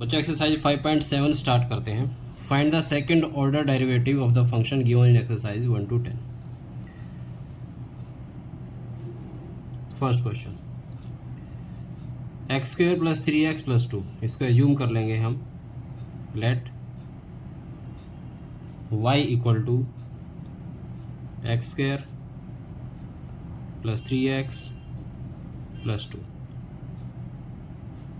बच्चों exercise 5.7 start करते हैं। Find the second order derivative of the function given in exercise 1 to 10। First question, x square plus 3x plus 2, इसको assume कर लेंगे हम। Let y equal to x square plus 3x plus 2।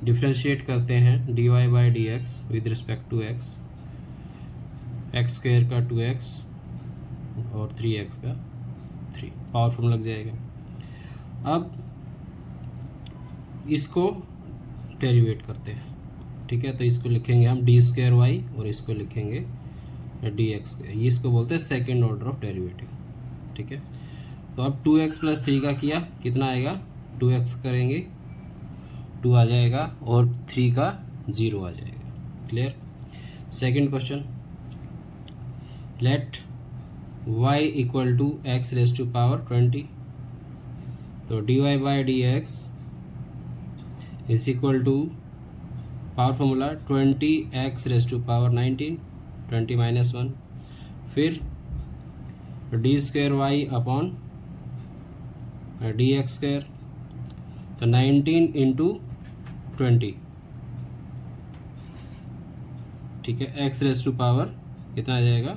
Differentiate करते हैं dy by d x with respect to x, x square का 2x और 3x का 3, power form लग जाएगा। अब इसको डेरिवेट करते हैं, ठीक है। तो इसको लिखेंगे हम डी स्क्वेयर वाई और इसको लिखेंगे डी एक्स स्क्वेयर। ये इसको बोलते हैं सेकेंड ऑर्डर ऑफ डेरिवेटिव, ठीक है। तो अब 2x प्लस 3 का किया, कितना आएगा? 2x करेंगे 2 आ जाएगा और 3 का 0 आ जाएगा। Clear. Second question, let y equal to x raise to power 20। तो dy by d x is equal to power formula 20x raise to power 19, 20 minus 1, फिर d square y upon d x square. तो 19 into 20, ठीक है। x raise to power कितना आ जाएगा?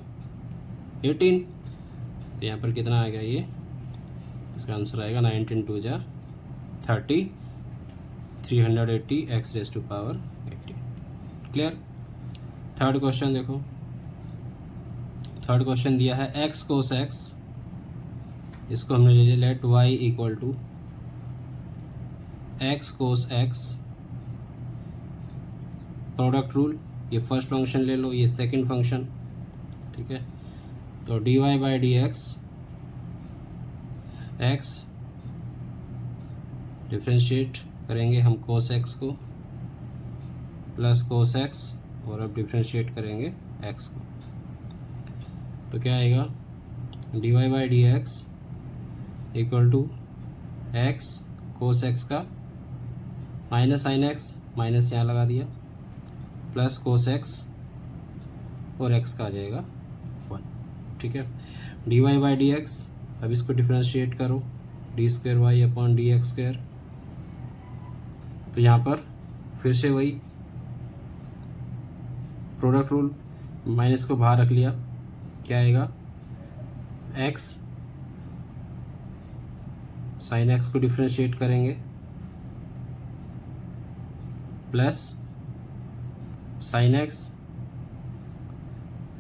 18। तो यहाँ पर कितना आएगा? ये इसका आंसर आएगा 19 2 जा 30, 380 x raise to power 18। Clear. Third question देखो, थर्ड क्वेश्चन दिया है x कोस x, इसको हमने ले लिया let y equal to x cos x, product rule. ये फर्स्ट फंक्शन ले लो, ये सेकंड फंक्शन, ठीक है। तो dy by d x, x differentiate करेंगे हम कोस एक्स को प्लस कोस एक्स, और अब डिफ्रेंशिएट करेंगे एक्स को। तो क्या आएगा? dy by d x equal to x cos x का माइनस साइन एक्स, माइनस यहाँ लगा दिया, प्लस कोस एक्स और एक्स का आ जाएगा 1, ठीक है। dy बाई डी एक्स, अब इसको डिफ्रेंशिएट करो, d square y upon d x square. तो यहाँ पर फिर से वही प्रोडक्ट रूल, माइनस को बाहर रख लिया, क्या आएगा? x साइन एक्स को डिफ्रेंशिएट करेंगे प्लस साइन एक्स,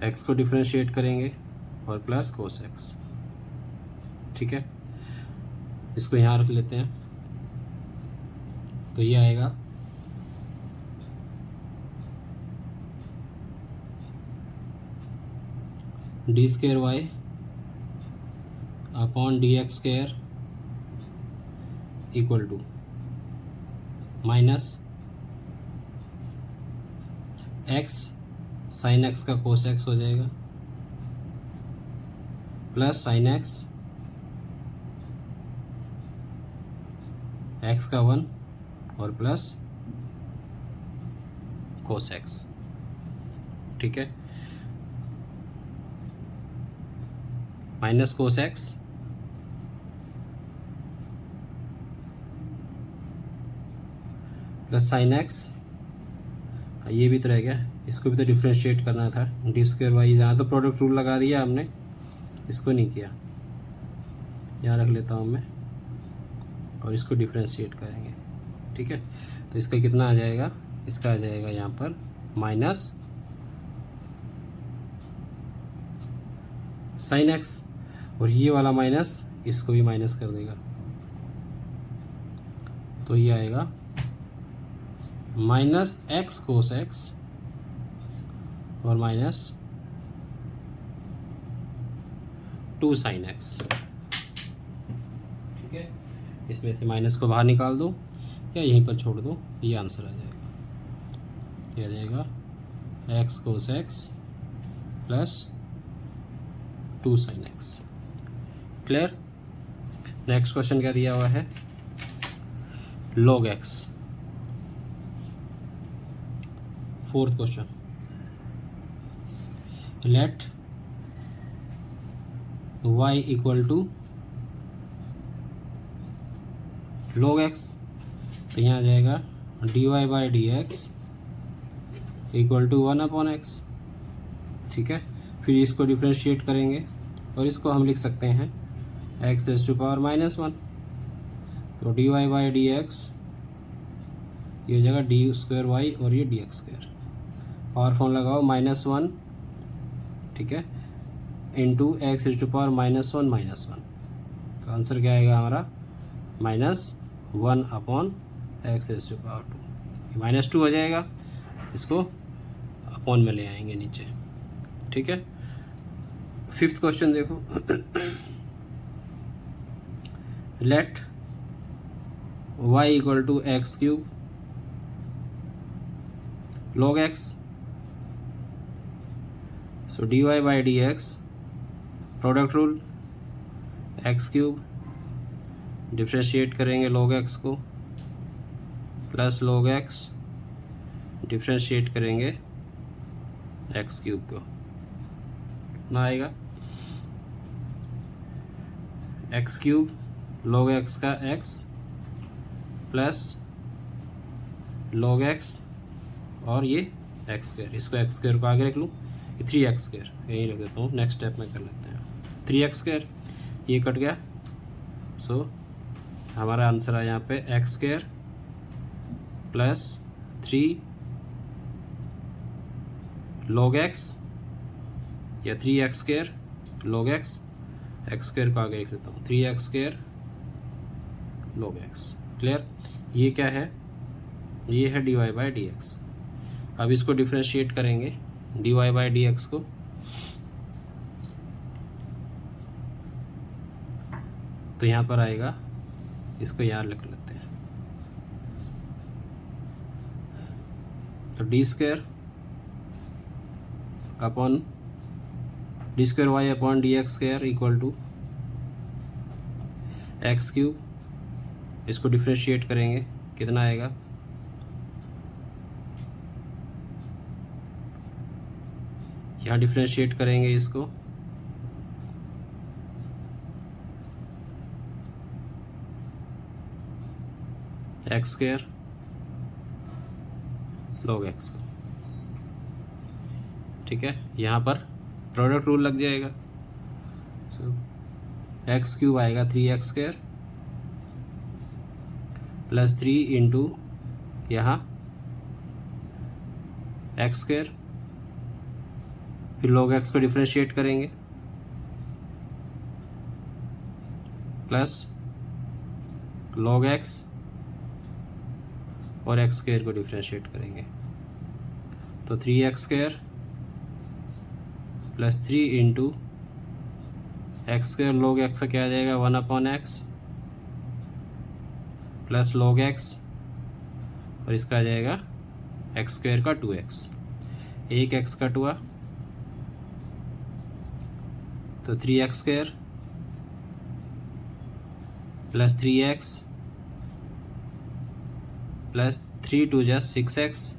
एक्स को डिफ्रेंशिएट करेंगे और प्लस कोस एक्स, ठीक है। इसको यहाँ रख लेते हैं। तो ये आएगा d square y upon d x square equal to minus x sine x का कोस एक्स हो जाएगा प्लस साइन एक्स, एक्स का 1 और प्लस कोस एक्स, ठीक है। Minus cos x plus sine x, ये भी तो रह गया, इसको भी तो डिफ्रेंशिएट करना था। डी स्क्वेयर वाई, जहाँ तो प्रोडक्ट रूल लगा दिया हमने, इसको नहीं किया। यहाँ रख लेता हूँ मैं और इसको डिफ्रेंशिएट करेंगे, ठीक है। तो इसका कितना आ जाएगा? इसका आ जाएगा यहाँ पर माइनस साइन एक्स, और ये वाला माइनस इसको भी माइनस कर देगा। तो ये आएगा माइनस एक्स कोस एक्स और माइनस 2 साइन एक्स, ठीक है। इसमें से माइनस को बाहर निकाल दो या यहीं पर छोड़ दो, ये आंसर आ जाएगा। ये आ जाएगा x cos x plus 2 sine x. Clear. Next question क्या दिया हुआ है? log x fourth question, let y equal to log x, तो यहाँ आ जाएगा dy/dx इक्वल टू 1/x। ठीक है, फिर इसको डिफ्रेंशिएट करेंगे और इसको हम लिख सकते हैं x रेज़ टू पावर -1, तो dy/dx ये हो जाएगा d² और ये dx²। पावर फॉर्म लगाओ -1, ठीक है, into x raise to power -1, तो आंसर क्या आएगा हमारा -1/x रेज़ टू पावर 2। -2 हो जाएगा, इसको अपॉन में ले आएंगे नीचे। ठीक है, फिफ्थ क्वेश्चन देखो, let y equal to x³ log x, so dy/dx product rule x³ differentiate करेंगे log x को, प्लस log x डिफ्रेंशिएट करेंगे x³ को, कितना आएगा x³ log x का x प्लस log x और ये x², इसको x² को आगे रख लूँ, 3x², यही रख देता हूँ, नेक्स्ट स्टेप में कर लेते हैं। 3x², ये कट गया, सो हमारा आंसर है यहाँ पे x² प्लस 3 log x या 3x² log x, x² को आगे लिख लेता हूँ, 3x² log x। क्लियर, ये क्या है, ये है dy/dx। अब इसको डिफ्रेंशिएट करेंगे dy/dx को, तो यहाँ पर आएगा, इसको यहाँ लिख लेते हैं, तो d² upon d²y upon dx² equal to x³, इसको डिफ्रेंशिएट करेंगे, कितना आएगा यहाँ डिफ्रेंशिएट करेंगे इसको, x² log x को। ठीक है, यहाँ पर प्रोडक्ट रूल लग जाएगा, सो x³ आएगा 3x² प्लस 3 इंटू यहाँ x², फिर log x को डिफ्रेंशिएट करेंगे, प्लस log x और x² को डिफ्रेंशिएट करेंगे, तो 3x² plus 3 into x² log x का क्या आ जाएगा 1/x प्लस log x और इसका आ जाएगा x² का 2x, एक x कट हुआ, तो 3x² प्लस 3x प्लस 3 2 जा 6x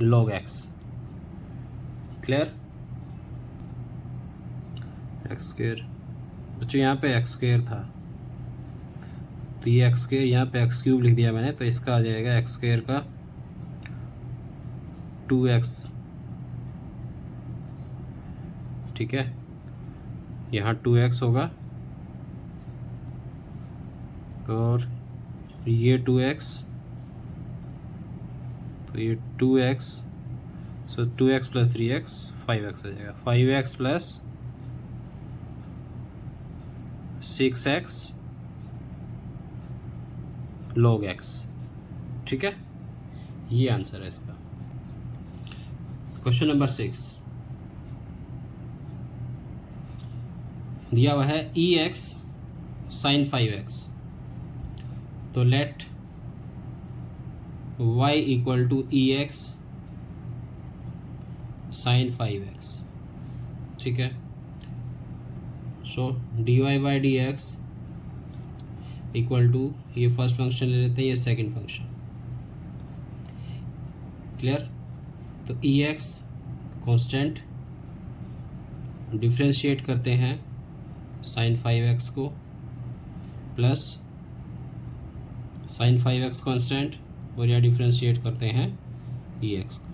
log x। Clear, x², बच्चों यहाँ पे x² था, तो ये x² यहाँ पे x³ लिख दिया मैंने, तो इसका आ जाएगा x² का 2x। ठीक है, यहाँ 2x होगा और ये 2x, तो ये 2x, सो 2x प्लस 3x 5x हो जाएगा, 5x plus 6x log x। ठीक है, ये आंसर है इसका। क्वेश्चन नंबर 6 दिया हुआ है ex sin 5x, तो let y equal to ex sin 5x। ठीक है, सो dy/dx इक्वल टू, ये फर्स्ट फंक्शन ले लेते हैं, ये सेकंड फंक्शन, क्लियर। तो ई एक्स कॉन्स्टेंट, डिफ्रेंशिएट करते हैं साइन 5x को प्लस साइन 5x कॉन्स्टेंट, और या डिफ्रेंशिएट करते हैं ई एक्स को,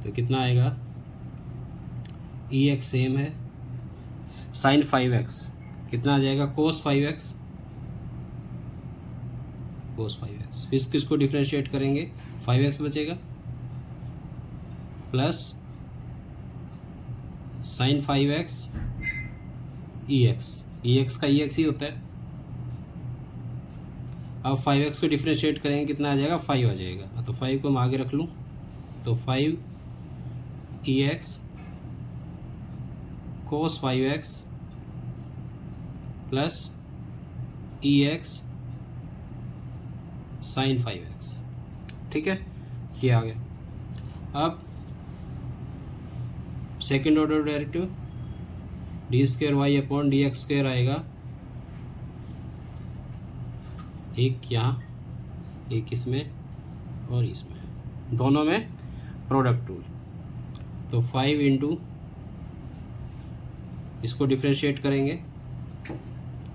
तो कितना आएगा, ई एक्स सेम है, साइन 5x कितना आ जाएगा, कोस 5x, कोस 5x, फिर किसको डिफ्रेंशिएट करेंगे, 5x बचेगा plus sign 5x e x का ई एक्स ही होता है। अब 5x को डिफ्रेंशिएट करेंगे कितना आ जाएगा, 5 आ जाएगा, तो 5 को मैं आगे रख लूँ, तो 5 e x cos 5x plus e x sine 5x, ठीक है, ये आ गया। अब second order derivative d square y upon d x square आएगा, एक यहाँ एक इसमें और इसमें, दोनों में प्रोडक्ट रूल, तो 5 इंटू, इसको डिफ्रेंशिएट करेंगे,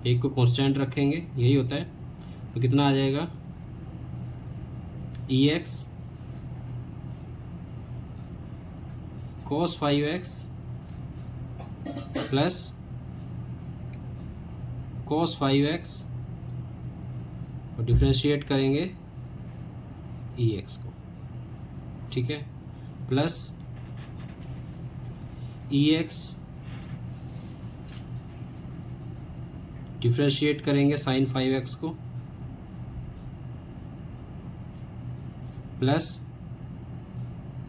एक को कांस्टेंट रखेंगे, यही होता है, तो कितना आ जाएगा, ई x cos 5x plus cos 5x, और डिफ्रेंशिएट करेंगे ई एक्स को, ठीक है, प्लस ई एक्स डिफ्रेंशिएट करेंगे साइन 5x को, प्लस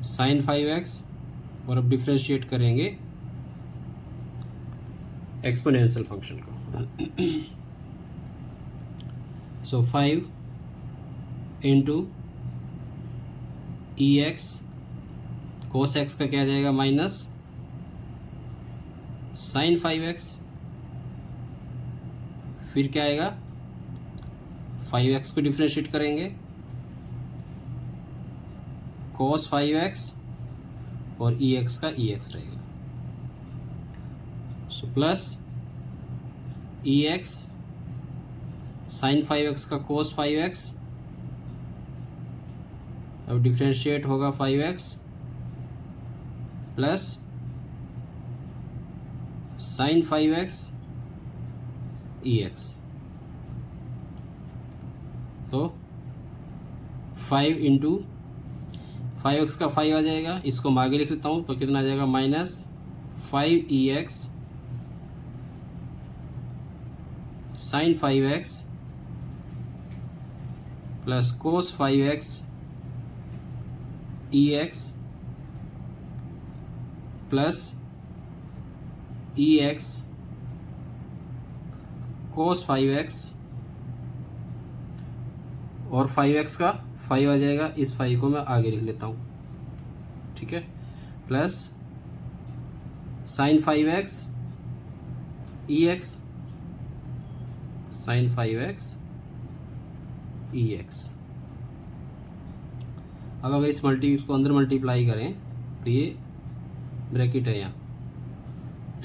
साइन 5x, और अब डिफ्रेंशिएट करेंगे एक्सपोनेंशियल फंक्शन को, सो 5 इंटू ई एक्स कोस एक्स का क्या जाएगा, माइनस साइन 5x, फिर क्या आएगा, 5x को डिफ्रेंशिएट करेंगे कोस 5x, और ई एक्स का ई एक्स रहेगा, so plus e x sine 5x का कोस 5x, अब डिफ्रेंशिएट होगा 5x plus sign 5x e x, तो 5 इंटू 5x का 5 आ जाएगा, इसको मैं आगे लिख लेता हूँ, तो कितना आ जाएगा, minus 5 e x sine 5x plus cos 5x e x plus e x cos 5x, और 5x का 5 आ जाएगा, इस 5 को मैं आगे लिख लेता हूँ, ठीक है, plus sign 5x e x sine 5x e x. अब अगर इस इसको अंदर मल्टीप्लाई करें तो ये ब्रैकेट है यहाँ,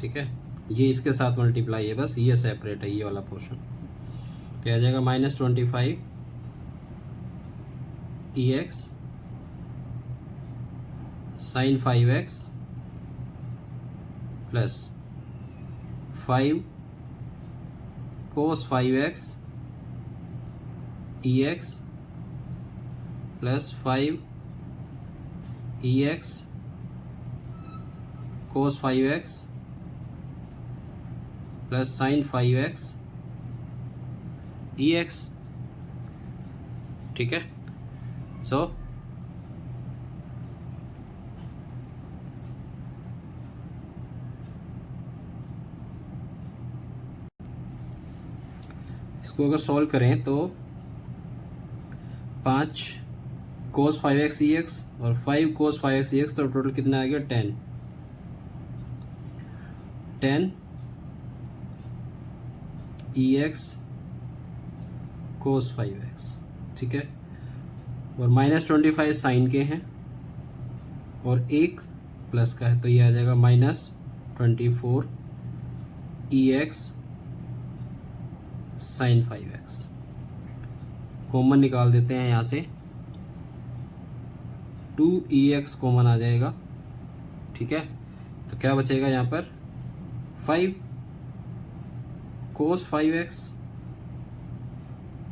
ठीक है, ये इसके साथ मल्टीप्लाई है, बस ये सेपरेट है, ये वाला पोर्शन, तो आ जाएगा -25 ई एक्स साइन 5x प्लस 5 कोस 5x e x plus 5 e x cos 5x plus sign 5x e x, ठीक है, सो इसको अगर सॉल्व करें तो 5 कोस 5x ई एक्स और 5 कोस 5x ई एक्स, तो टोटल कितना आ गया, 10 ई एक्स कोस 5x, ठीक है, और -25 साइन के हैं और एक प्लस का है, तो ये आ जाएगा -24 EX sin 5x। कॉमन निकाल देते हैं यहाँ से, 2EX कॉमन आ जाएगा, ठीक है। तो क्या बचेगा यहाँ पर, 5 cos 5x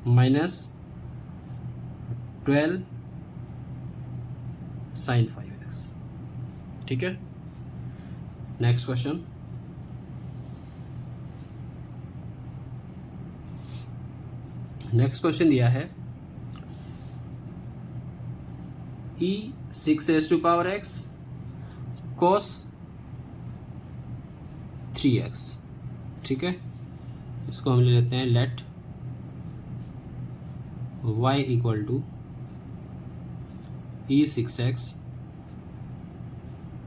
-12 sin 5x, ठीक है। नेक्स्ट क्वेश्चन, नेक्स्ट क्वेश्चन दिया है e6x cos 3x, ठीक है। इसको हम ले लेते हैं let y equal to e6x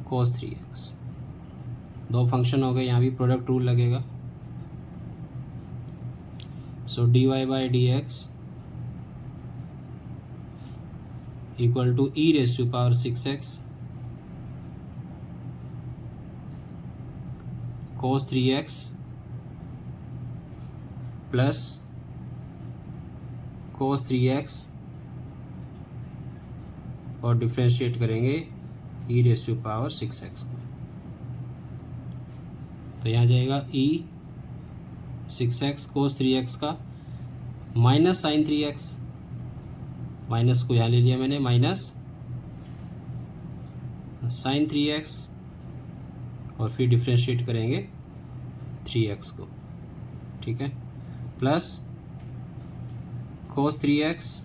cos 3x। दो फंक्शन हो गए, यहाँ भी प्रोडक्ट रूल लगेगा। So dy/dx equal to e6x cos 3x plus cos 3x और डिफ्रेंशिएट करेंगे e6x को। तो यहाँ जाएगा e6x cos 3x का माइनस साइन 3x, माइनस को यहाँ ले लिया मैंने, माइनस साइन 3x और फिर डिफ्रेंशिएट करेंगे 3x को, ठीक है, प्लस cos 3x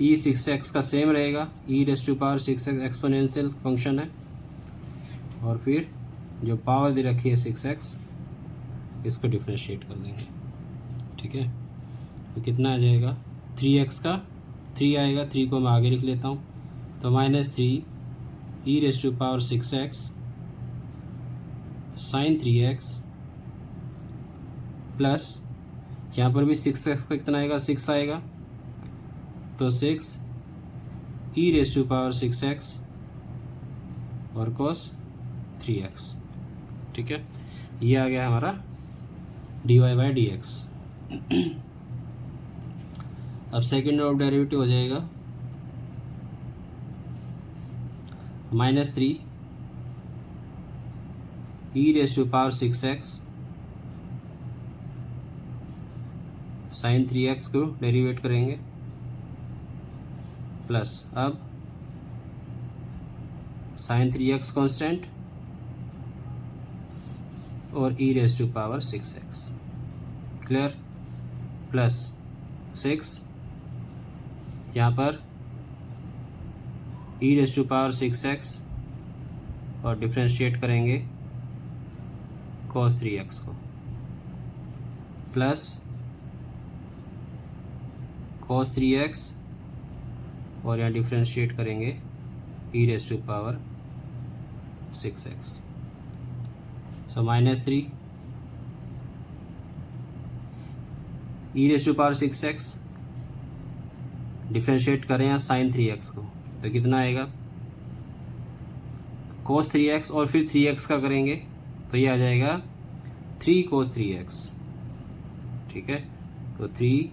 e6x का सेम रहेगा, e6x एक्सपोनेंशियल फंक्शन है, और फिर जो पावर दे रखी है 6x इसको डिफ्रेंशिएट कर देंगे, ठीक है। तो कितना आ जाएगा, 3x का 3 आएगा, 3 को मैं आगे लिख लेता हूँ, तो -3 e6x sin 3x प्लस यहाँ पर भी 6x का कितना आएगा, 6 आएगा, तो 6 e6x और cos 3x, ठीक है। ये आ गया हमारा dy/dx। अब सेकेंड ऑर्डर डेरिवेटिव हो जाएगा -3 e6x sin 3x को डेरिवेट करेंगे, प्लस अब sin 3x कांस्टेंट और e6x, क्लियर, प्लस 6 यहाँ पर e6x और डिफ्रेंशिएट करेंगे cos 3x को, प्लस cos 3x और यहाँ डिफ्रेंशिएट करेंगे e6x। सो -3 e6x डिफ्रेंशिएट करें यहाँ sin 3x को, तो कितना आएगा, cos 3x और फिर 3x का करेंगे, तो ये आ जाएगा 3 cos 3x, ठीक है। तो 3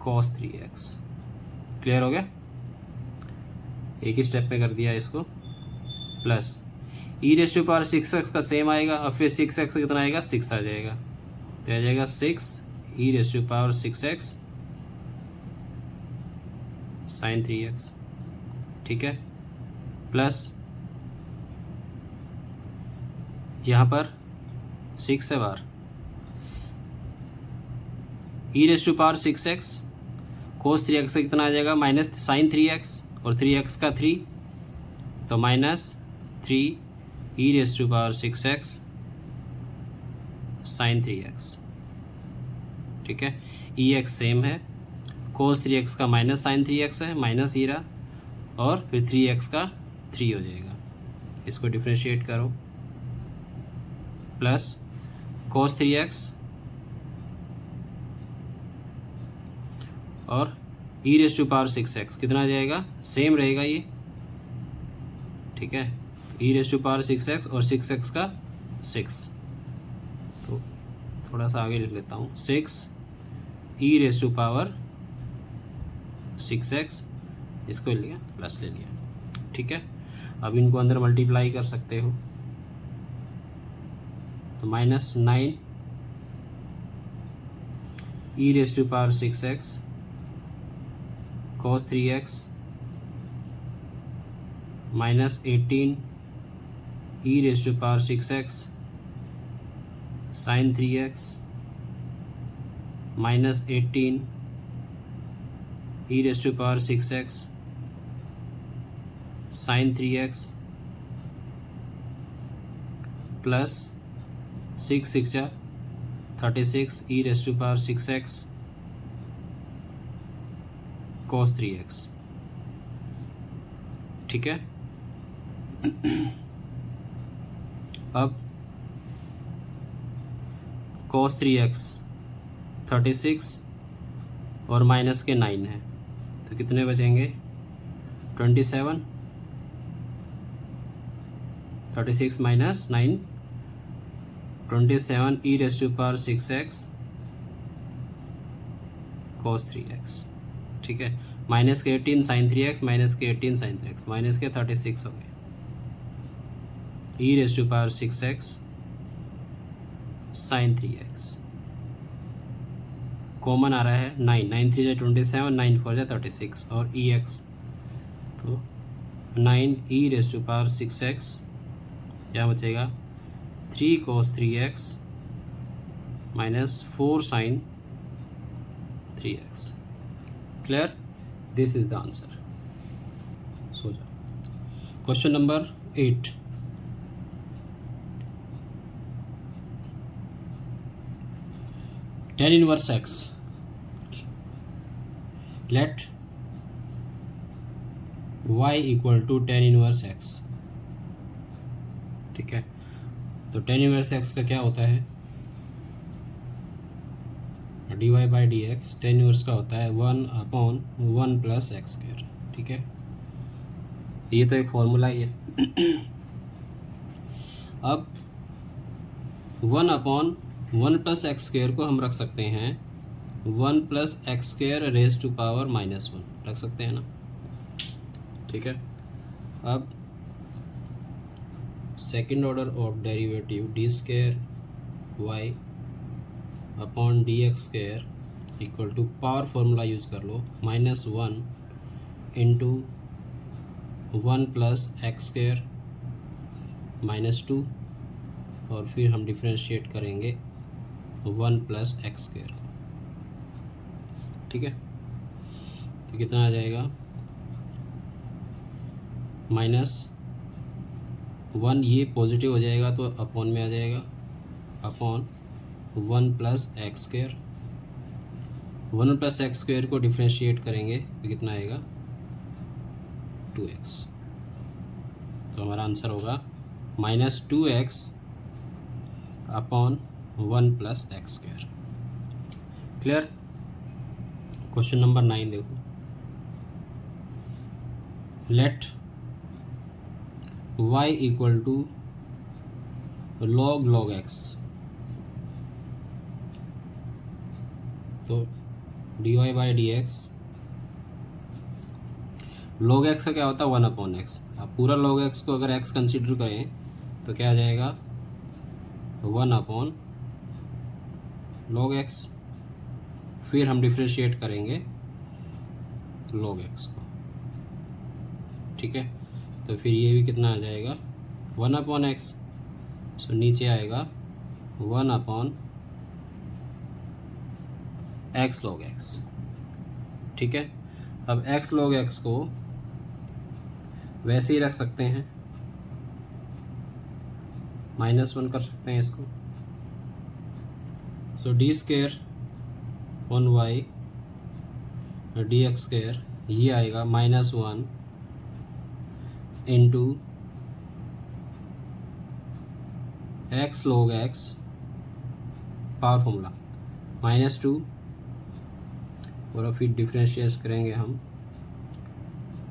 cos 3x, क्लियर हो गया, एक ही स्टेप में कर दिया इसको, प्लस e6x का सेम आएगा और फिर 6x का कितना आएगा, 6 आ जाएगा, तो आ जाएगा 6 e6x sin 3x, ठीक है, प्लस यहाँ पर 6 है बार e6x cos 3x का कितना आ जाएगा, माइनस साइन 3x और 3x का 3, तो -3 e6x sin 3x, ठीक है। ex सेम है, cos 3x का माइनस साइन 3x है, माइनस ई रहा, और फिर 3x का 3 हो जाएगा, इसको डिफ्रेंशिएट करो, प्लस cos 3x और ई रेस टू पावर 6x कितना आ जाएगा, सेम रहेगा ये, ठीक है। ई रेस टू पावर 6x और 6x का 6, तो थोड़ा सा आगे लिख लेता हूँ, 6 ई रेस टू पावर 6x, इसको लिया प्लस ले लिया, ठीक है। अब इनको अंदर मल्टीप्लाई कर सकते हो, तो -9 e raise to power 6x cos 3x -18 e raise to power 6x sin 3x -18 e raise to power 6x sin 3x plus 6 6 36 e raise to power 6x cos 3x, ठीक है। अब cos 3x 36 और minus के 9 है, तो कितने बचेंगे, 27, 36 minus 9, 27 e raise to power 6x cos 3x, ठीक है। माइनस के 18 sin 3x, माइनस के 18 sin 3x, माइनस के 36 हो गए, e raise to power 6x sin 3x, common आ रहा है 9, 9 3 27, 9 4 36 और ई एक्स, तो 9 e raise to power 6x, क्या बचेगा, 3 cos 3x minus 4 sin 3x, clear, this is the answer. So जा, question number 8, tan inverse x, let y equal to tan inverse x, ठीक है। तो tan inverse x का क्या होता है, dy by d x, tan inverse का होता है 1/1 प्लस एक्स स्क्वायर, ठीक है। ये तो एक फॉर्मूला ही है। अब 1/1 प्लस एक्स स्क्वायर को हम रख सकते हैं 1 plus x square raise to power -1, रख सकते हैं ना, ठीक है। अब second order of derivative d square y upon d x square equal to power formula use कर लो, -1 इंटू 1 प्लस एक्स स्क्वायर -2, और फिर हम डिफ्रेंशिएट करेंगे 1 प्लस एक्स स्क्वायर, ठीक है। तो कितना आ जाएगा, -1, ये पॉजिटिव हो जाएगा तो अपॉन में आ जाएगा, upon 1 plus x square, 1 plus x square को डिफ्रेंशिएट करेंगे तो कितना आएगा, 2x, तो हमारा आंसर होगा -2x upon 1 plus x square, clear. Question number 9 देखो, let y equal to log x, तो dy by d x, log x का क्या होता है 1/x, अब पूरा log x को अगर x कंसिडर करें तो क्या आ जाएगा 1/log x, फिर हम डिफ्रेंशिएट करेंगे log x को, ठीक है। तो फिर ये भी कितना आ जाएगा 1/x, सो नीचे आएगा 1/x log x, ठीक है। अब x log x को वैसे ही रख सकते हैं, -1 कर सकते हैं इसको, so d square on y d x square, ये आएगा -1 into x log x, power formula -2 और फिर डिफ्रेंशिएट करेंगे हम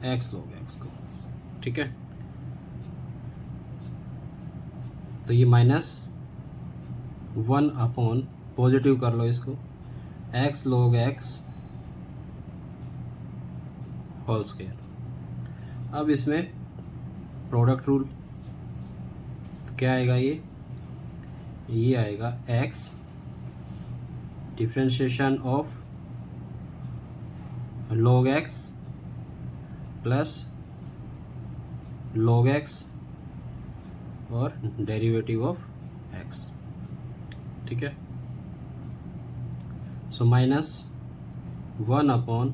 एक्स log x को, ठीक है। तो ये -1 अपॉन पॉजिटिव कर लो इसको, x log x whole square. अब इसमें प्रोडक्ट रूल क्या आएगा, ये आएगा x differentiation of log x plus log x और डेरिवेटिव ऑफ x, ठीक है। So -1 upon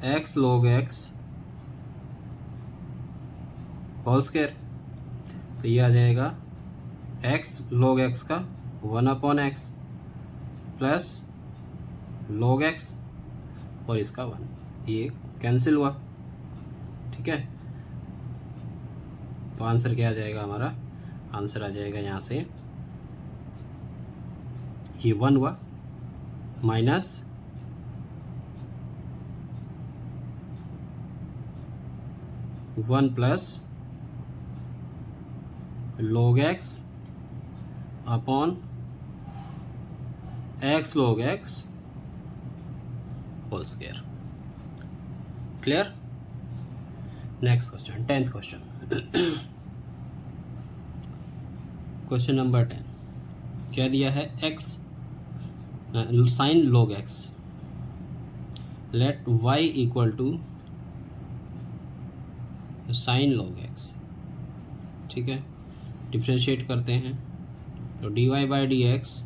x log x whole square. तो ये आ जाएगा x log x का 1 upon x plus log x और इसका 1, ये कैंसिल हुआ, ठीक है। तो आंसर क्या आ जाएगा हमारा, आंसर आ जाएगा यहाँ से ये 1 हुआ minus one plus log x upon x log x whole square. Clear. Next question, 10th question. Question number 10 क्या दिया है, x sine log x let y equal to sine log x, ठीक है। डिफ्रेंशिएट करते हैं तो dy by d x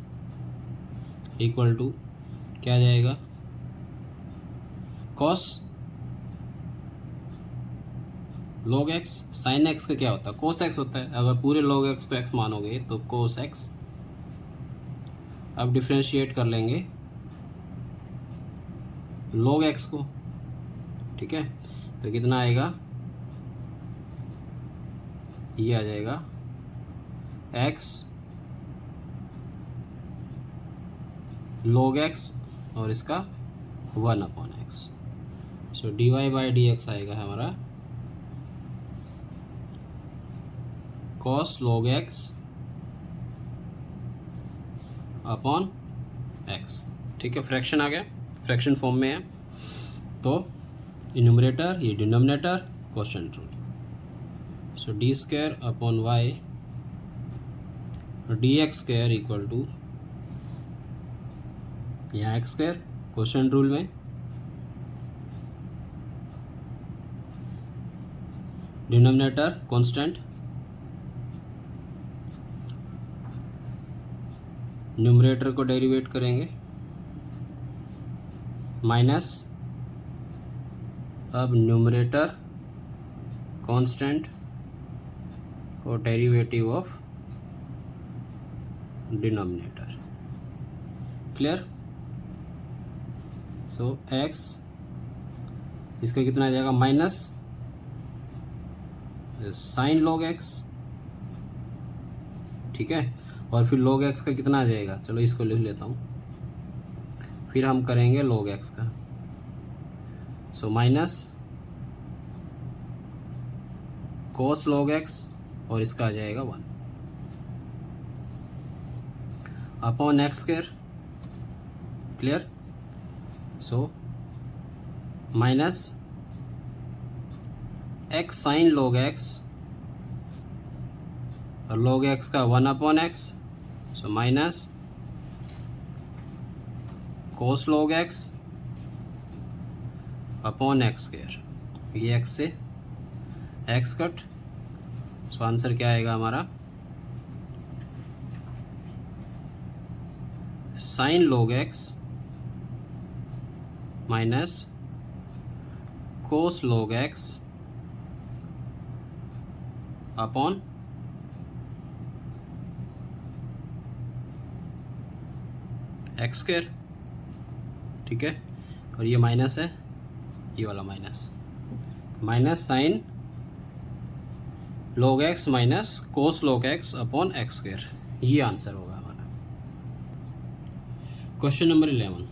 equal to क्या जाएगा, cos log x। Sine x का क्या होता है, cos x होता है। अगर पूरे log x को x मानोगे तो cos x। अब डिफ्रेंशिएट कर लेंगे log x को, ठीक है। तो कितना आएगा, ये आ जाएगा x log x और इसका 1 upon x। So dy by d x आएगा हमारा cos log x upon x, ठीक है। फ्रैक्शन आ गया, फ्रैक्शन फॉर्म में है। तो न्यूमरेटर ये denominator, quotient rule. So d square upon y d x square equal to यहाँ एक्स स्क्वायर, क्वोशिएंट रूल में डिनोमिनेटर कांस्टेंट, न्यूमरेटर को डेरिवेट करेंगे माइनस, अब न्यूमरेटर कांस्टेंट और derivative of denominator. Clear. So x इसका कितना आ जाएगा, माइनस साइन log x, ठीक है। और फिर log x का कितना आ जाएगा, चलो इसको लिख लेता हूँ, फिर हम करेंगे log x का। So minus cos log x और इसका आ जाएगा 1 upon x square. Clear. So minus x sine log x और log x का 1 upon x। So minus cos log x upon x square, ये x से x कट। सो आंसर क्या आएगा हमारा, sine log x minus cos log x upon x square, ठीक है। और ये माइनस है, ये वाला minus sine log x minus cos log x upon x square, ये आंसर होगा हमारा। Question number 11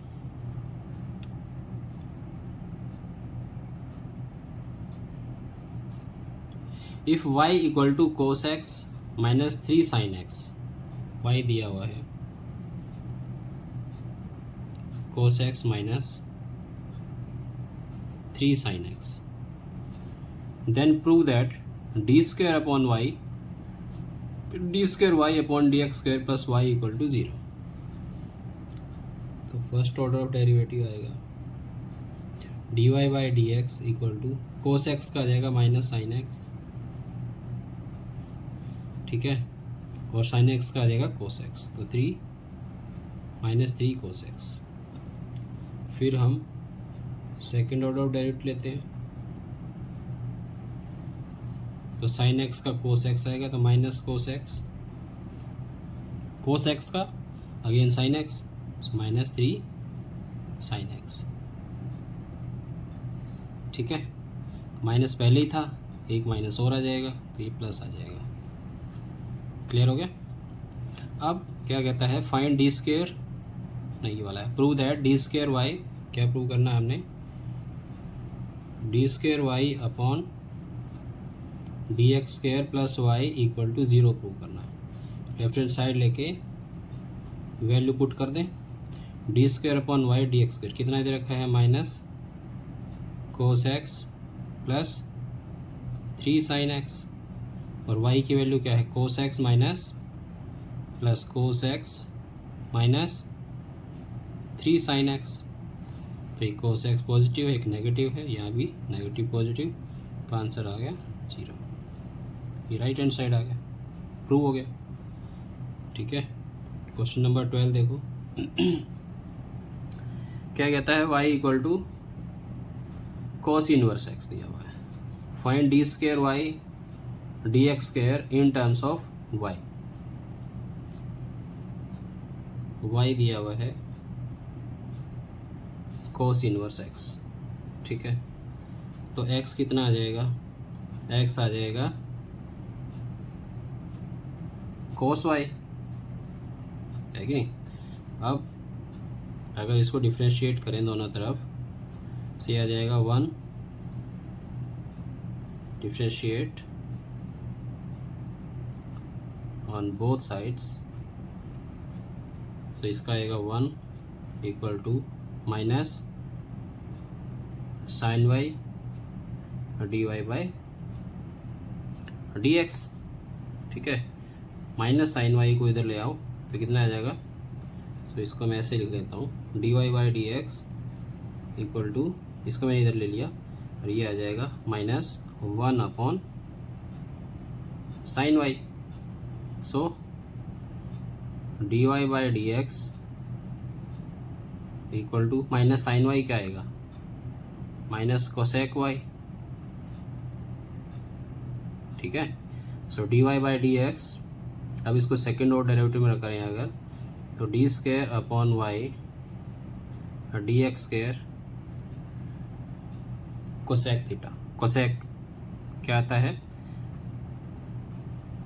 if y equal to cos x minus 3 sine x, y दिया हुआ है cos x minus 3 sine x, then prove that d square upon y, d square y upon d x square plus y equal to 0। तो first order of derivative आएगा d y by d x equal to cos x का आ जाएगा minus sine x, ठीक है, और sign x का आ जाएगा कोस एक्स, तो 3 माइनस 3 कोस एक्स। फिर हम सेकेंड ऑर्डर ऑफ डेरिवेटिव लेते हैं, तो साइन एक्स का कोस एक्स आएगा, तो minus cos x, cos x का again sine x, minus 3 sine x, ठीक है। माइनस पहले ही था, एक माइनस और आ जाएगा तो ये प्लस आ जाएगा। क्लियर हो गया। अब क्या कहता है, फाइंड डी स्क्वायर, नहीं ये वाला है, prove that d square y, क्या प्रूव करना है हमने, d square y upon d x square plus y equal to 0 prove करना है। लेफ्ट हैंड साइड लेके वैल्यू पुट कर दें, d square upon y d x square कितना दे रखा है, minus cos x plus 3 sine x, और वाई की वैल्यू क्या है, cos x minus plus cos x minus 3 sine x. तो एक कोस एक्स पॉजिटिव है, एक नेगेटिव है, यहाँ भी नेगेटिव पॉजिटिव, तो आंसर आ गया 0। ये राइट हैंड साइड आ गया, प्रूव हो गया, ठीक है। क्वेश्चन नंबर 12 देखो क्या कहता है, y equal to cos inverse x दिया हुआ है, find d square y d x square in terms of y, y दिया हुआ है कॉस इनवर्स एक्स, ठीक है। तो x कितना आ जाएगा, x आ जाएगा कोस वाई, है कि नहीं। अब अगर इसको डिफ्रेंशिएट करें दोनों तरफ से, आ जाएगा 1 differentiate on both sides, so इसका आएगा 1 equal to minus sine y d y by d x, ठीक है। माइनस साइन वाई को इधर ले आओ तो कितना आ जाएगा, सो इसको मैं ऐसे लिख लेता हूँ, d y by d x equal to, इसको मैंने इधर ले लिया और ये आ जाएगा minus 1 upon sine y, so d y by d x equal to minus sine y क्या आएगा, माइनस कोसेक वाई, ठीक है। So d y by d x, अब इसको सेकेंड ऑर्डर डेरिवेटिव में करें अगर, तो d square upon y d x square cosec theta, cosec क्या आता है,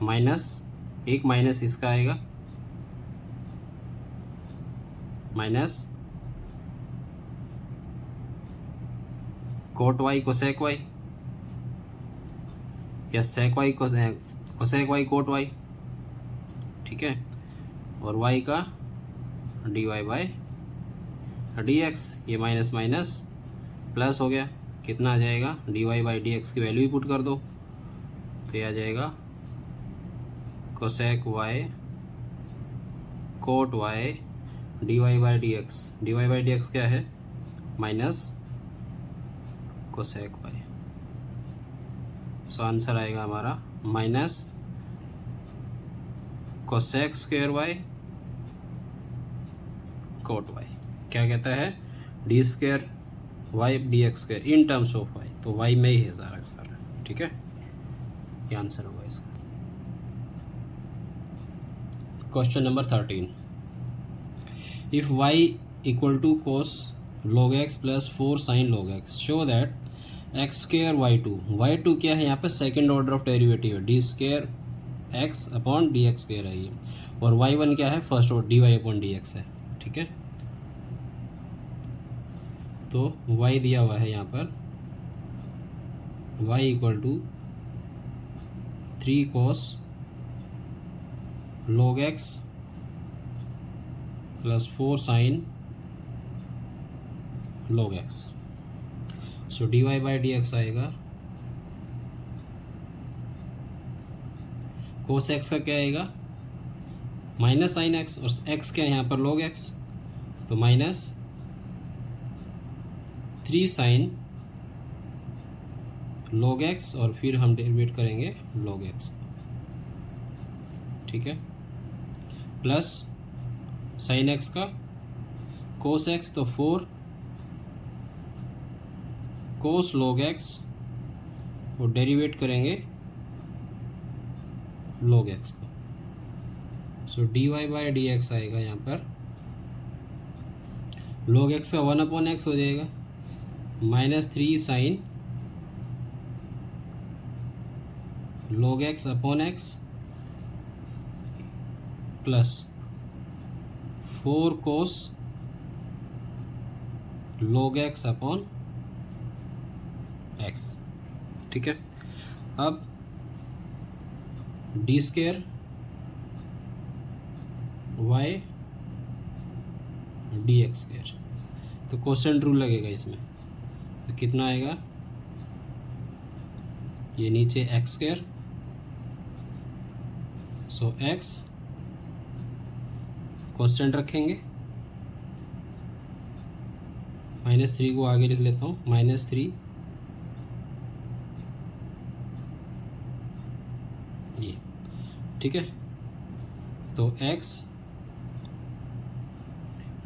माइनस एक माइनस इसका आएगा, minus cot y cosec y, या sec y cosec y cot y, ठीक है। और y का d y by d x, ये माइनस माइनस प्लस हो गया, कितना आ जाएगा, d y by d x की वैल्यू ही पुट कर दो, तो ये आ जाएगा cosec y cot y d y by d x, d y by d x क्या है, minus cosec Y, so answer आएगा हमारा minus cosec square y cot y. क्या कहता है, d square y d x square in terms of y, तो y में ही है सारा, ठीक है, ये आंसर होगा इसका। Question number 13, if y equal to cos log x plus 4 sign log x, show that x square y two क्या है, यहाँ पे सेकेंड ऑर्डर ऑफ डेरिवेटिव है, d square x upon d x square है ये, और वाई वन क्या है, first order d y upon d x है, ठीक है। तो वाई दिया हुआ है यहाँ पर, y equal to 3 cos log x plus 4 sin log x। So dy by d x आएगा cos x का क्या आएगा माइनस साइन एक्स, और x क्या है यहाँ पर log x, तो माइनस 3 साइन log x और फिर हम डेरिवेट करेंगे log x, ठीक है, प्लस साइन x का cos x, तो 4 cos log x और डेरिवेट करेंगे log x को। So dy by d x आएगा यहाँ पर log x का 1/x हो जाएगा minus 3 sine log x upon x plus 4 cos log x upon x, ठीक है। अब d square y d x square, तो क्वेश्चन रूल लगेगा इसमें, तो कितना आएगा, ये नीचे x square, so x constant रखेंगे, -3 को आगे लिख लेता हूँ, -3 ये, ठीक है। तो x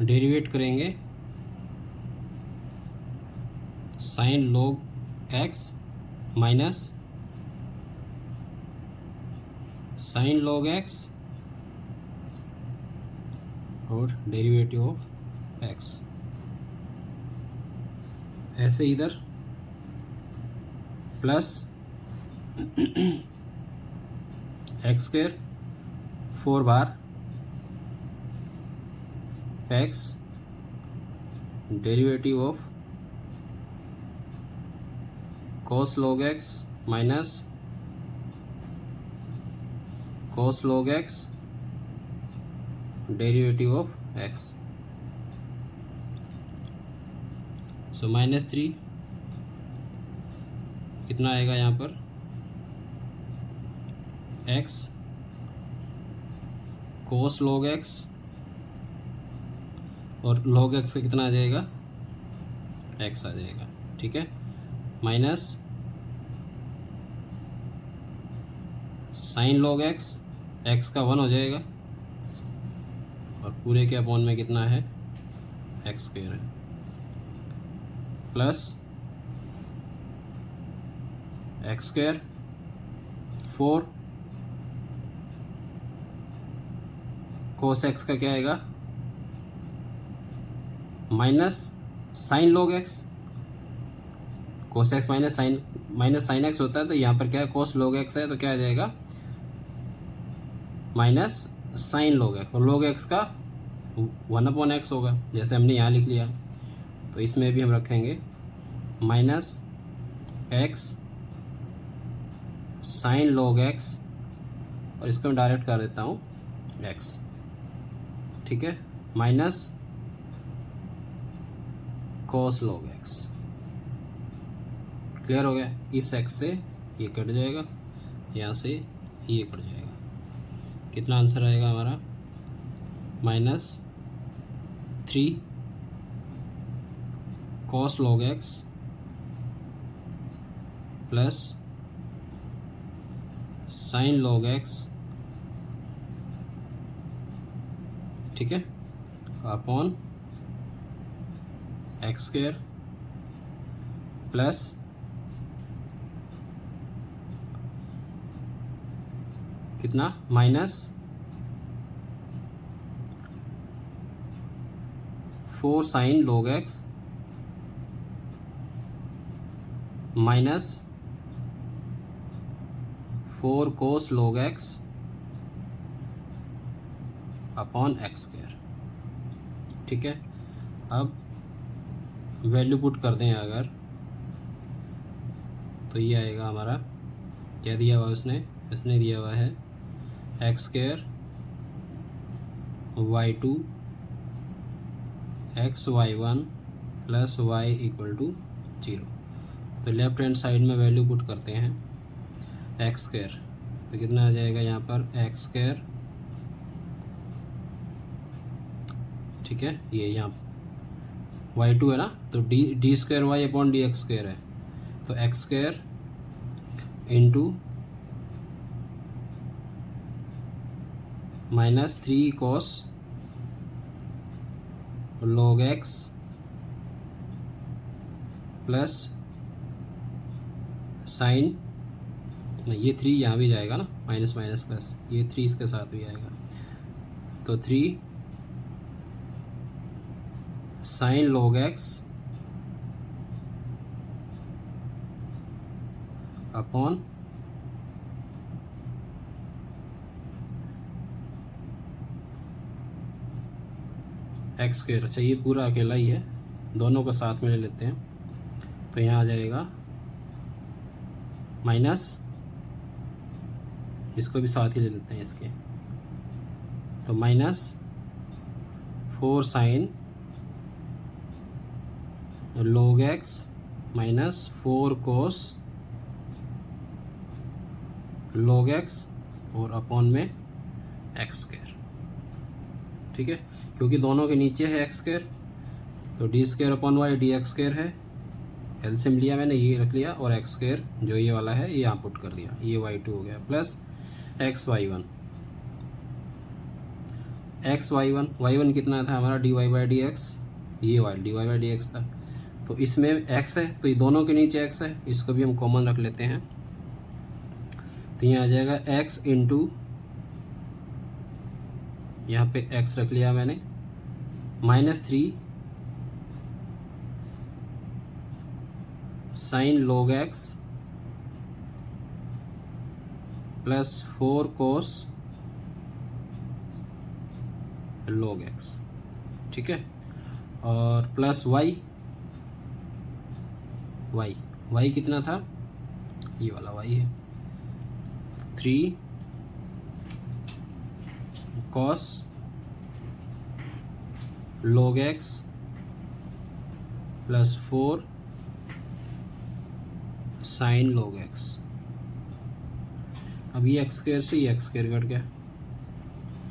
डेरिवेट करेंगे sine log x minus sine log x और डेरिवेटिव ऑफ x, ऐसे इधर प्लस एक्स स्क्वायर 4 बार x derivative of cos log x minus cos log x derivative of x, so -3 कितना आएगा यहाँ पर x cos log x और log x का कितना आ जाएगा x आ जाएगा, ठीक है, minus sine log x, x का 1 हो जाएगा और पूरे के अपॉन में कितना है x स्क्वायर है, plus x square 4 cos x का क्या आएगा minus sine log x, cos x minus sine x होता है, तो यहाँ पर क्या है cos log x है, तो क्या आ जाएगा माइनस साइन log x, और log x का 1/x होगा, जैसे हमने यहाँ लिख लिया, तो इसमें भी हम रखेंगे minus x sine log x और इसको मैं डायरेक्ट कर देता हूँ x, ठीक है, minus cos log x, clear हो गया। इस x से ये कट जाएगा, यहाँ से ये कट जाएगा, कितना आंसर आएगा हमारा -3 cos log x plus sign log x, ठीक है, अपॉन एक्स स्क्वायर प्लस कितना -4 sign log x minus 4 cos log x upon x square, ठीक है। अब वैल्यू पुट कर दें अगर, तो ये आएगा हमारा, क्या दिया हुआ उसने इसने दिया हुआ है x square y two x y one plus y equal to 0। तो लेफ्ट हैंड साइड में वैल्यू पुट करते हैं एक्स स्क्वायर, तो कितना आ जाएगा यहाँ पर एक्स स्क्वायर, ठीक है, ये यहाँ वाई टू है ना, तो d square y upon d x square है, तो x square into -3 cos log x plus sine, ये 3 यहाँ भी जाएगा ना, माइनस माइनस प्लस, ये 3 इसके साथ भी आएगा, तो 3 sine log x upon x square. अच्छा, ये पूरा अकेला ही है, दोनों को साथ में ले लेते हैं, तो यहाँ आ जाएगा माइनस, इसको भी साथ ही ले लेते हैं इसके, तो -4 sign log x -4 cos log x और अपॉन में एक्स स्क्वायर, ठीक है, क्योंकि दोनों के नीचे है एक्स स्क्वायर, तो d square upon y d x square है, एलसीएम लिया मैंने, ये रख लिया, और एक्स स्क्वायर जो ये वाला है ये यहाँ पुट कर दिया, ये वाई टू हो गया, plus x y one, x y one कितना था हमारा d y by d x, ये y d y by d x था, तो इसमें एक्स है, तो ये दोनों के नीचे एक्स है, इसको भी हम कॉमन रख लेते हैं, तो यहाँ आ जाएगा एक्स इंटू, यहाँ पे एक्स रख लिया मैंने, -3 sine log x plus 4 cos log x, ठीक है, और प्लस y कितना था, ये वाला y है, 3 cos log x plus 4 sign log x। अब ये एक्स स्क्वायर से ये एक्स स्क्वायर कट गया,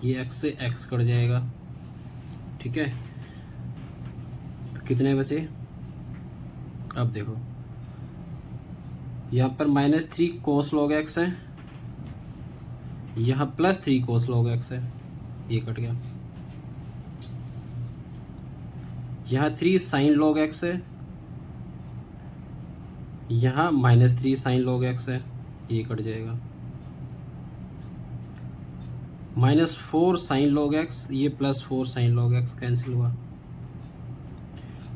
ये एक्स से एक्स कट जाएगा, ठीक है, तो कितने बचे, अब देखो यहाँ पर -3 cos log x है, यहाँ +3 cos log x है, ये कट गया, यहाँ 3 साइन log x है, यहाँ -3 साइन log x है, ये कट जाएगा, -4 साइन log x, ये +4 साइन log x कैंसिल हुआ,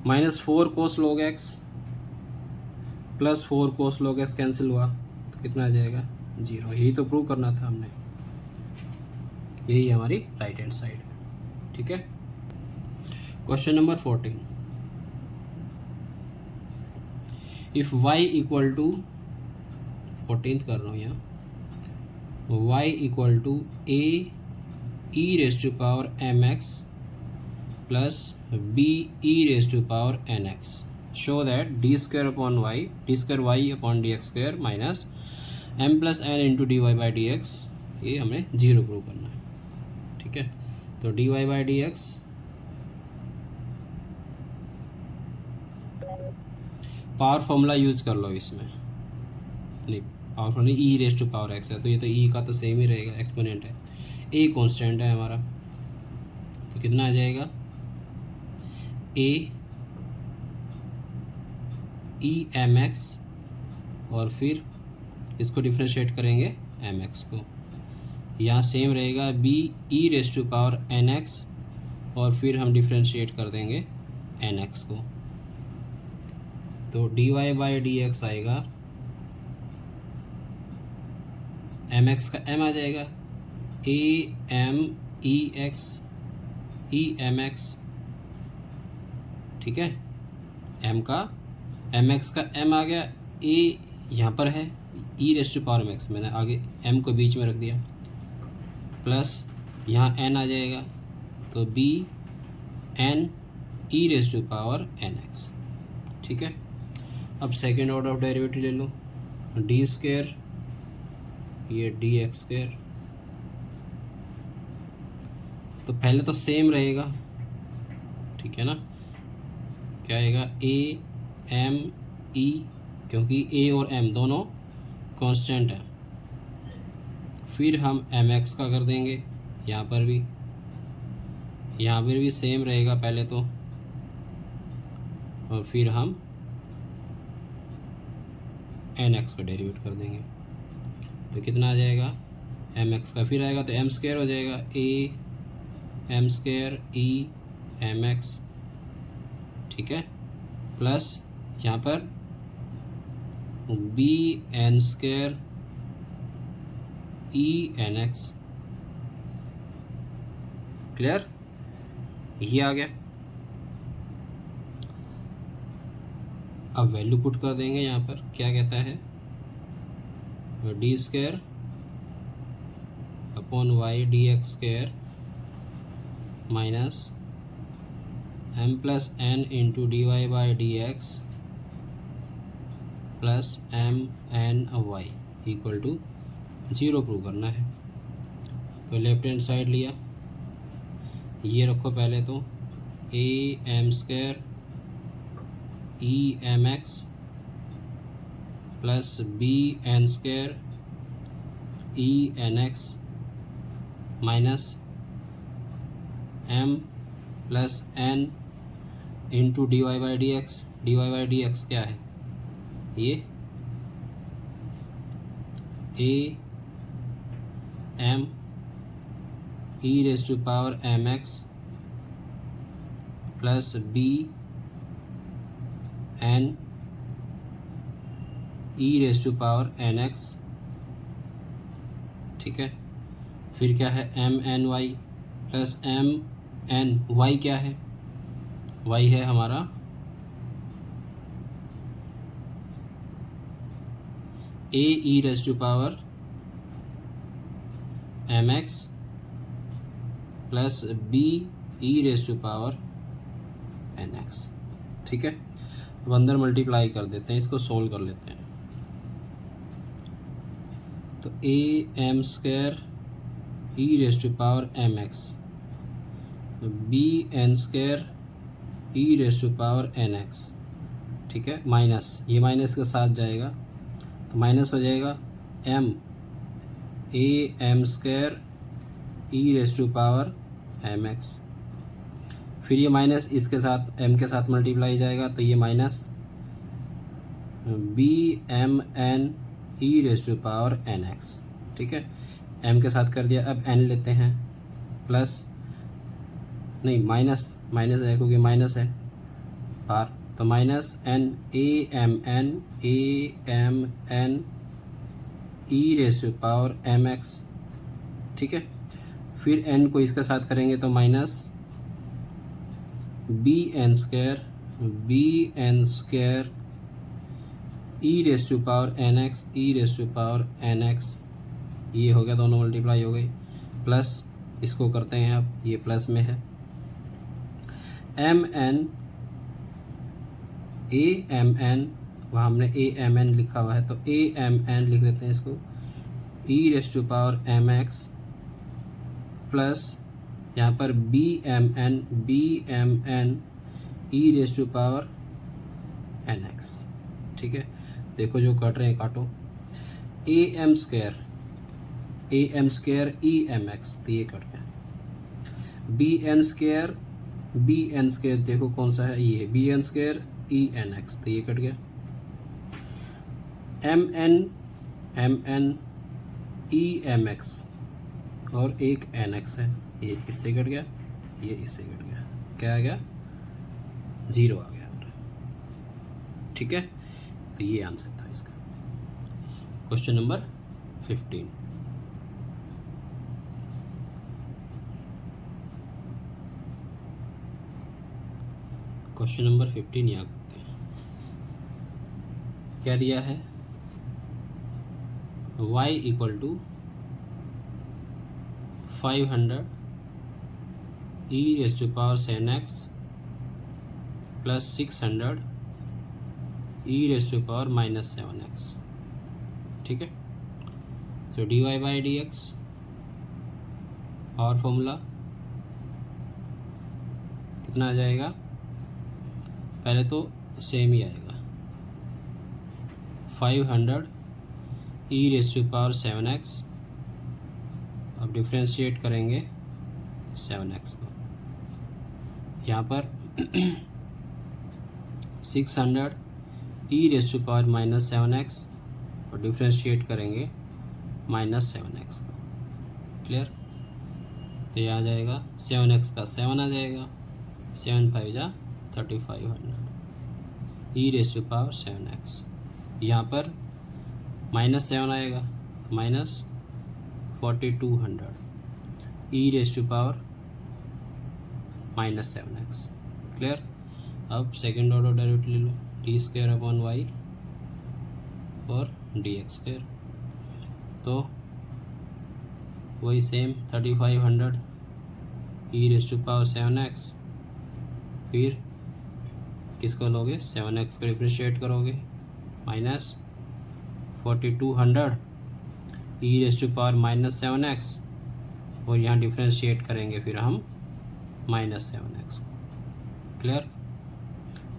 -4 cos log x +4 cos log x cancel हुआ, तो कितना आ जाएगा 0। यही तो प्रूव करना था हमने, यही हमारी राइट हैंड साइड है, ठीक है। Question number 14, if y equal to 14th कर रहा हूँ यहाँ, y इक्वल टू a e raise to power mx plus b e raise to power nx, show that d square upon y, d square y upon d x square minus m plus n into d y by d x, ये हमें 0 prove करना है, ठीक है, तो d y by d x power formula use कर लो इसमें, नहीं power formula e raise to power x है, तो ये तो ई का तो सेम ही रहेगा, एक्सपोनेंट है, ए कांस्टेंट है हमारा, तो कितना आ जाएगा ए ई एम एक्स, और फिर इसको डिफ्रेंशिएट करेंगे एम एक्स को, यहाँ सेम रहेगा b e raise to power n x, और फिर हम डिफ्रेंशिएट कर देंगे एन एक्स को, तो d y by d x आएगा, एम एक्स का एम आ जाएगा a m e x e m x, ठीक है, एम का एम एक्स का एम आ गया, ए यहाँ पर है e raise to power m x, मैंने आगे एम को बीच में रख दिया, प्लस यहाँ एन आ जाएगा तो b n e raise to power n x. ठीक है, अब सेकेंड ऑर्डर ऑफ डेरिवेटिव ले लो, डी स्क्वायर ये डी एक्स स्क्वायर, तो पहले तो सेम रहेगा, ठीक है ना, क्या आएगा ए एम ई, क्योंकि ए और एम दोनों कांस्टेंट है। फिर हम एम एक्स का कर देंगे, यहाँ पर भी सेम रहेगा पहले तो, और फिर हम एन एक्स का डेरिवेट कर देंगे, तो कितना आ जाएगा एम एक्स का, फिर आएगा तो एम स्क्वायर हो जाएगा a m square e m x, ठीक है, प्लस यहाँ पर b n square e n x. Clear, ये आ गया। अब वैल्यू पुट कर देंगे यहाँ पर, क्या कहता है d square upon y d x square minus m plus n into d y by d x plus m n y equal to 0 prove करना है। तो लेफ्ट हैंड साइड लिया, ये रखो पहले तो a m square e m x plus b n square e n x minus m plus n into d y by d x. D y by d x क्या है, ये a m e raise to power m x plus b n e raise to power n x, ठीक है। फिर क्या है m n y plus m n y, क्या है वाई है हमारा ए ई raise to power m x plus b e raise to power n x, ठीक है। अब अंदर मल्टीप्लाई कर देते हैं, इसको सोल्व कर लेते हैं। तो a m square e raise to power m x b n square e raise to power n x, ठीक है, माइनस ये माइनस के साथ जाएगा तो माइनस हो जाएगा m a m square e raise to power m x, फिर ये माइनस इसके साथ एम के साथ मल्टीप्लाई जाएगा तो ये minus b m n e raise to power n x, ठीक है, एम के साथ कर दिया। अब एन लेते हैं प्लस नहीं माइनस है क्योंकि माइनस है बाहर, तो minus n a m n e raise to power m x, ठीक है। फिर एन को इसके साथ करेंगे तो minus b n square e raise to power n x e raise to power n x, ये हो गया, दोनों मल्टीप्लाई हो गई, प्लस इसको करते हैं अब, ये प्लस में है m n a m n, वहाँ हमने ए एम एन लिखा हुआ है तो ए एम एन लिख लेते हैं इसको, e raise to power m x plus यहाँ पर b m n e raise to power n x, ठीक है। देखो जो कट रहे हैं काटो, a m square e m x, तो ये कट गया। बी एन स्क्वायर देखो कौन सा है, ये b n square e n x, तो ये कट गया। M n e m x और एक एन एक्स है, ये इससे कट गया, ये इससे कट गया, क्या आ गया 0 आ गया हमारा, ठीक है। तो ये आंसर था इसका। क्वेश्चन नंबर 15, क्वेश्चन नंबर 15 यहाँ करते हैं। क्या दिया है y equal to 500 e raise to power 7x plus 600 e raise to power -7x। ठीक है, तो dy बाई डी एक्स और फॉर्मूला कितना आ जाएगा, पहले तो सेम ही आएगा 500 e raise to power 7x, अब डिफ्रेंशिएट करेंगे 7x को, यहाँ पर 600 e raise to power -7x और डिफ्रेंशिएट करेंगे -7x को। क्लियर, तो ये आ जाएगा 7x का 7 आ जाएगा, 7 5 जा 3500 e raise to power 7x, यहाँ पर -7 आएगा -4200 e raise to power -7x। Clear, अब सेकेंड ऑर्डर डेरिवेटिव ले लो, डी स्क्वायर अपॉन वाई और डी एक्स स्क्वायर, तो वही same 3500 e raise to power 7x, फिर किसको लोगे 7x को डिफ्रेंशिएट करोगे -4200 e raise to power -7x और यहाँ डिफ्रेंशिएट करेंगे फिर हम -7x को। क्लियर,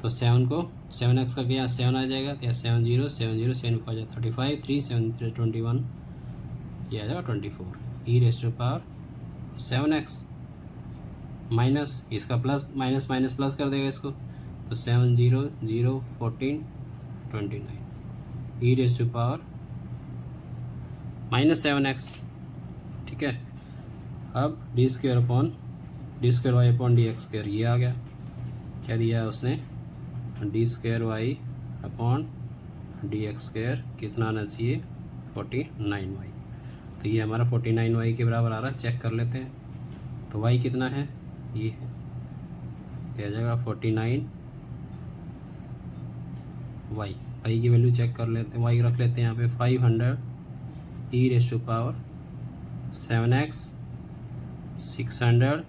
तो 7 को 7x का क्या 7 आ जाएगा, तो 7 0 7 0 7 5 35 3 7 3 21, ये आ जाएगा 24 e raise to power 7x minus इसका प्लस माइनस माइनस प्लस कर देगा इसको, तो 7 0 0 14 29 e raise to power -7x। ठीक है, अब d square upon d square y upon d x square, ये आ गया, क्या दिया है उसने, d square y upon d x square कितना आना चाहिए 49y, तो ये हमारा 49y के बराबर आ रहा है, चेक कर लेते हैं, तो y कितना है, ये है, तो आ जाएगा 49y, y की वैल्यू चेक कर लेते हैं, y रख लेते हैं यहाँ पे 500 e raise to power 7x 600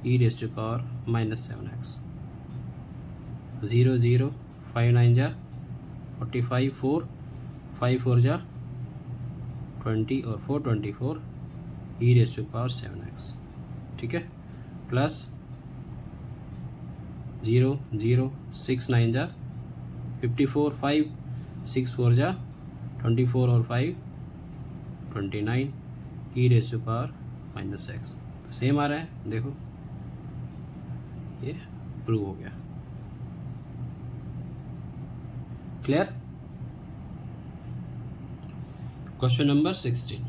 e raise to power -7x, 0 0 5 9 जा 45 4 5 4 जा 20 और 4 24 e raise to power 7x। ठीक है, प्लस 0 0 6 9 जा 54 5 6 4 जा 24 और 5 29 e raise to power -x, तो सेम आ रहा है, देखो ये प्रूव हो गया। Clear, question number 16,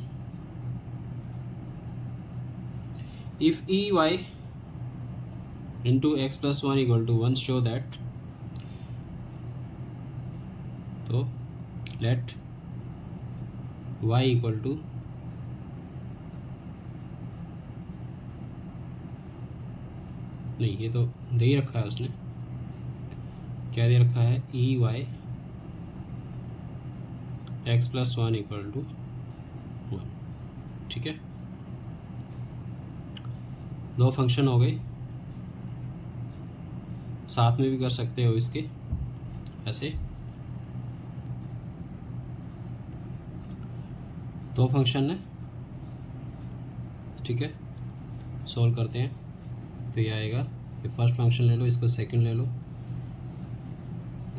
if ey into x plus 1 equal to 1 show that, तो let y equal to नहीं, ये तो दे ही रखा है उसने, क्या दे रखा है, e y x plus 1 equal to 1। ठीक है, दो फंक्शन हो गए, साथ में भी कर सकते हो इसके, ऐसे दो फंक्शन है। ठीक है, सोल्व करते हैं, तो ये आएगा, ये फर्स्ट फंक्शन ले लो, इसको सेकंड ले लो,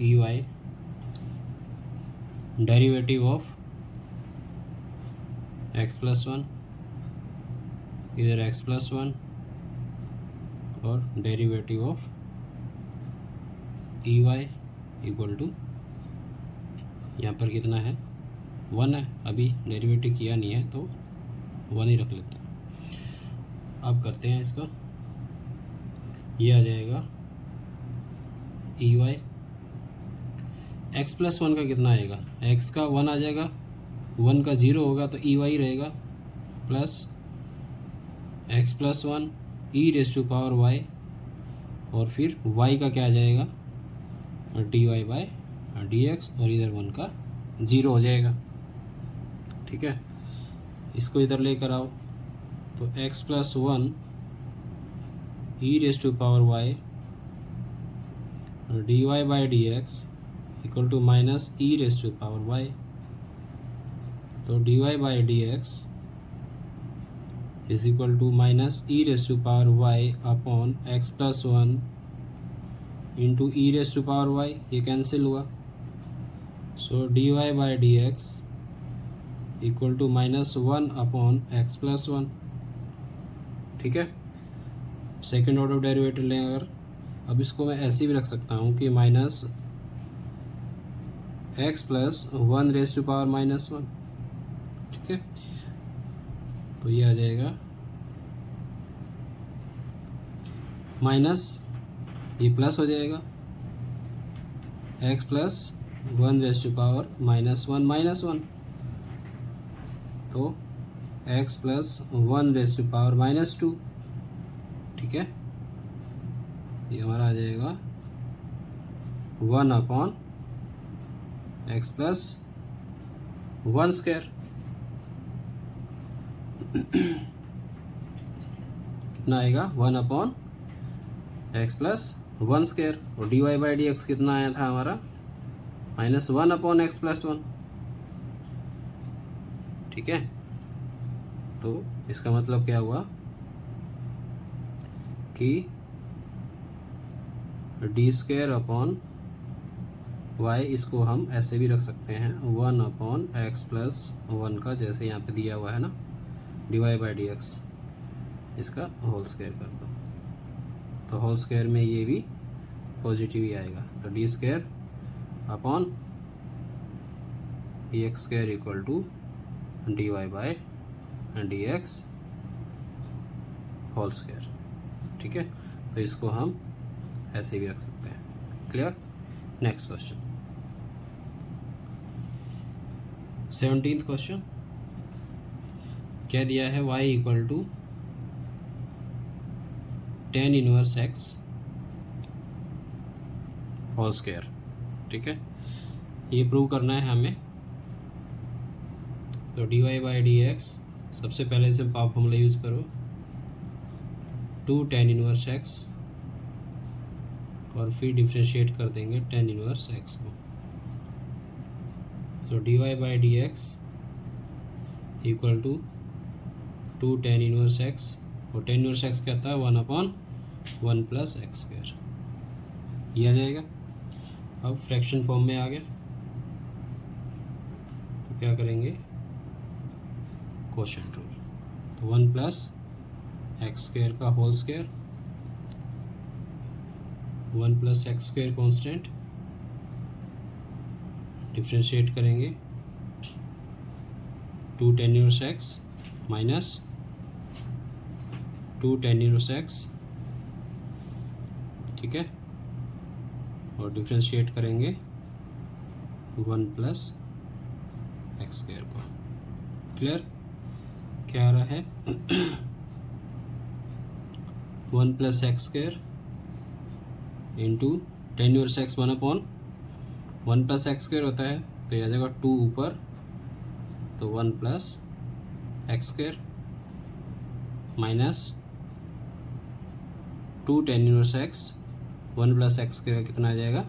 e y derivative of x plus 1, इधर एक्स प्लस 1 और derivative of e y equal to, यहाँ पर कितना है 1 है, अभी डेरिवेटिव किया नहीं है तो 1 ही रख लेते हैं। अब करते हैं इसको, ये आ जाएगा ई वाई एक्स प्लस 1 का कितना आएगा, एक्स का 1 आ जाएगा, 1 का 0 होगा तो ई वाई रहेगा, plus x plus 1 e raise to power y, और फिर वाई का क्या आ जाएगा, d y by d x, और इधर 1 का 0 हो जाएगा। ठीक है, इसको इधर लेकर आओ तो x plus 1 e raise to power y d y by d x equal to minus e raise to power y। तो d y by d x is equal to minus e raise to power y upon x plus 1 into e raise to power y, ये cancel हुआ। So d y by d x equal to minus 1 upon x plus 1। ठीक है, second order derivative लें अगर, अब इसको मैं ऐसे भी रख सकता हूँ कि minus x plus 1 raise to power minus 1। ठीक है, तो ये आ जाएगा माइनस, ये प्लस हो जाएगा x plus 1 raise to power minus 1 minus 1। तो x plus 1 raise to power minus 2। ठीक है, ये हमारा आ जाएगा 1 अपॉन एक्स प्लस 1 स्क्वायर। कितना आएगा 1 अपॉन एक्स प्लस 1 स्क्वायर। और d y by d x कितना आया था हमारा माइनस 1 अपॉन एक्स प्लस 1। ठीक है, तो इसका मतलब क्या हुआ कि डी स्क्वायर अपॉन वाई, इसको हम ऐसे भी रख सकते हैं 1 अपॉन एक्स प्लस 1 का, जैसे यहाँ पे दिया हुआ है ना, d y by d x, इसका होल स्क्वायर कर दो तो होल स्क्वायर में ये भी पॉजिटिव ही आएगा। तो d square upon e x square equal to d y by d x whole square. ठीक है, तो इसको हम ऐसे भी रख सकते हैं। Clear? Next question, 17th question क्या दिया है, y equal to tan inverse x whole square. ठीक है, ये प्रूव करना है हमें। तो d y by d x, सबसे पहले से पाप फॉर्मूला यूज करो, 2 tan इनवर्स x, और फिर डिफ्रेंशिएट कर देंगे tan इनवर्स x को। So d y by d x equal to 2 tan inverse x, और tan इनवर्स x क्या था 1 अपॉन 1 प्लस एक्स स्क्वायर, ये आ जाएगा। अब फ्रैक्शन फॉर्म में आ गया तो क्या करेंगे, कोशेंट रूल। तो 1 प्लस एक्स स्क्वायर का whole square, 1 plus x square constant, differentiate करेंगे 2 tan inverse x minus 2 tan inverse x। ठीक है, और डिफ्रेंशिएट करेंगे 1 प्लस एक्स स्क्वायर को। क्लियर? क्या आ रहा है 1 plus x square into tan inverse x 1 upon 1 plus x square होता है, तो ये आ जाएगा 2 ऊपर, तो 1 plus x square minus 2 tan inverse x, 1 plus x square कितना आ जाएगा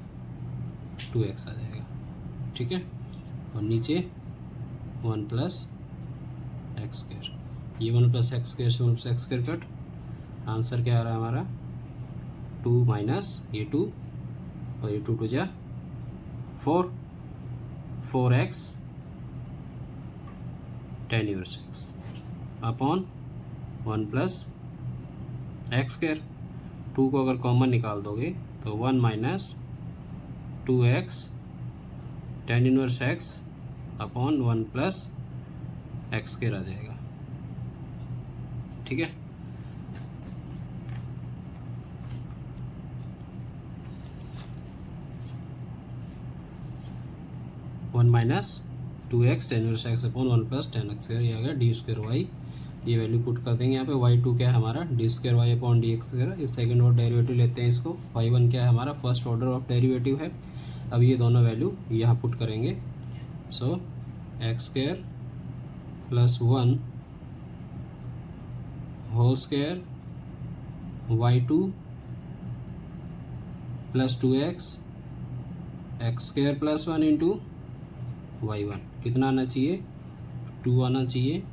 2x आ जाएगा। ठीक है, और नीचे 1 प्लस एक्स स्क्वायर, ये 1 प्लस एक्स स्क्वायर से 1 plus x square cut, answer क्या आ रहा है हमारा 2 माइनस ये 2, और ये 2 जा 4, 4x tan inverse x upon 1 plus x square. 2 को अगर कॉमन निकाल दोगे तो 1 minus 2x tan inverse x upon 1 plus x square आ जाएगा। ठीक है, one minus 2x tan inverse x upon 1 plus tan x square, ये आ गया डी स्क्वायर वाई। ये वैल्यू पुट कर देंगे यहाँ पे। y2 क्या है हमारा d square y upon d x square. इस सेकंड ऑर्डर डेरिवेटिव लेते हैं इसको। y1 क्या है हमारा फर्स्ट ऑर्डर ऑफ डेरिवेटिव है। अब ये दोनों वैल्यू यहाँ पुट करेंगे। So x square plus 1 whole square y2 plus 2x x square plus 1 into y1 कितना आना चाहिए 2 आना चाहिए।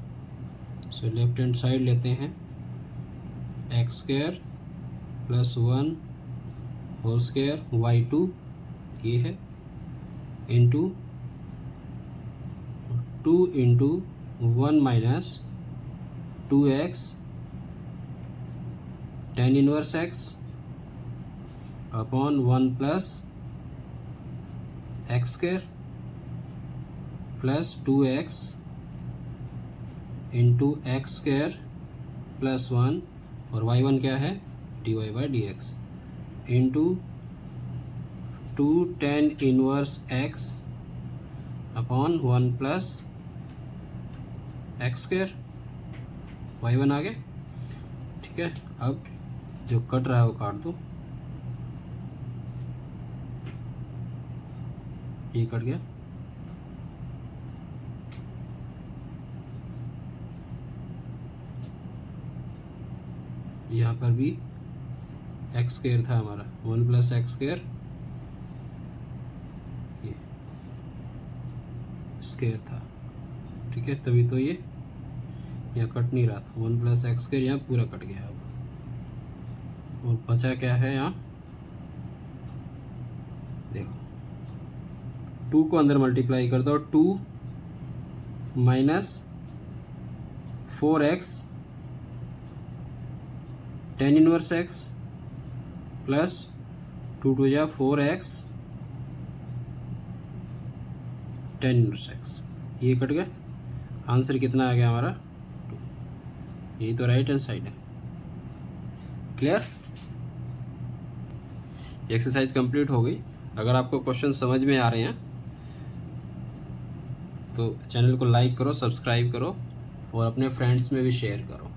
सो लेफ्ट हैंड साइड लेते हैं x square plus 1 whole square y2 ये है into 2 into 1 minus 2x tan inverse x upon 1 plus x square plus 2x into x square plus 1 और y1 क्या है dy by d x into 2 tan inverse x upon 1 plus x square y1 आ गया। ठीक है, अब जो cut रहा है वो काट दो, ये कट गया। यहाँ पर भी एक्स स्क्वायर था हमारा 1 प्लस एक्स स्क्वायर ये स्क्वायर था। ठीक है, तभी तो ये यहाँ कट नहीं रहा था 1 प्लस एक्स स्क्वायर यहाँ पूरा कट गया। अब और बचा क्या है यहाँ देखो 2 को अंदर मल्टीप्लाई कर दो 2 minus 4x tan inverse x plus 2 टू जा 4x tan इनवर्स x ये कट गया। आंसर कितना आ गया हमारा 2। यही तो राइट हैंड साइड है। क्लियर, एक्सरसाइज कंप्लीट हो गई। अगर आपको क्वेश्चन समझ में आ रहे हैं तो चैनल को लाइक करो, सब्सक्राइब करो और अपने फ्रेंड्स में भी शेयर करो।